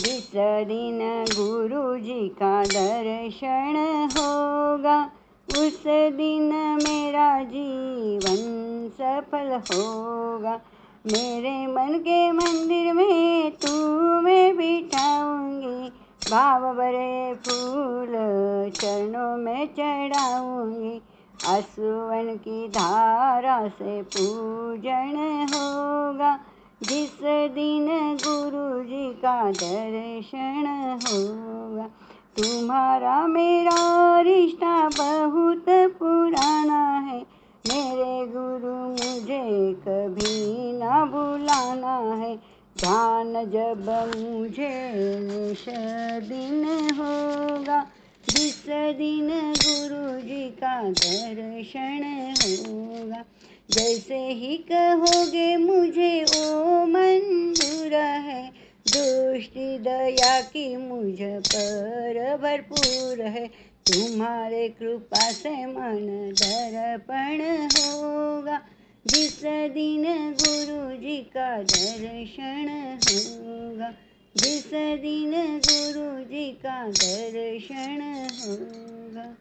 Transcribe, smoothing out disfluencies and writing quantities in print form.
जिस दिन गुरु जी का दर्शन होगा, उस दिन मेरा जीवन सफल होगा। मेरे मन के मंदिर में तुम्हें बिठाऊंगी, भाव भरे फूल चरणों में चढ़ाऊंगी। आंसुओं की धारा से पूजन होगा, जिस दिन गुरु जी का दर्शन होगा। तुम्हारा मेरा रिश्ता बहुत पुराना है, मेरे गुरु मुझे कभी ना भुलाना है। ध्यान जब मुझे निश दिन होगा, जिस दिन गुरु जी का दर्शन होगा। जैसे ही कहोगे मुझे ओ मंजूर है, दृष्टि दया की मुझ पर भरपूर है। तुम्हारे कृपा से मन दर्पण होगा, जिस दिन गुरु जी का दर्शन होगा। जिस दिन गुरु जी का दर्शन होगा।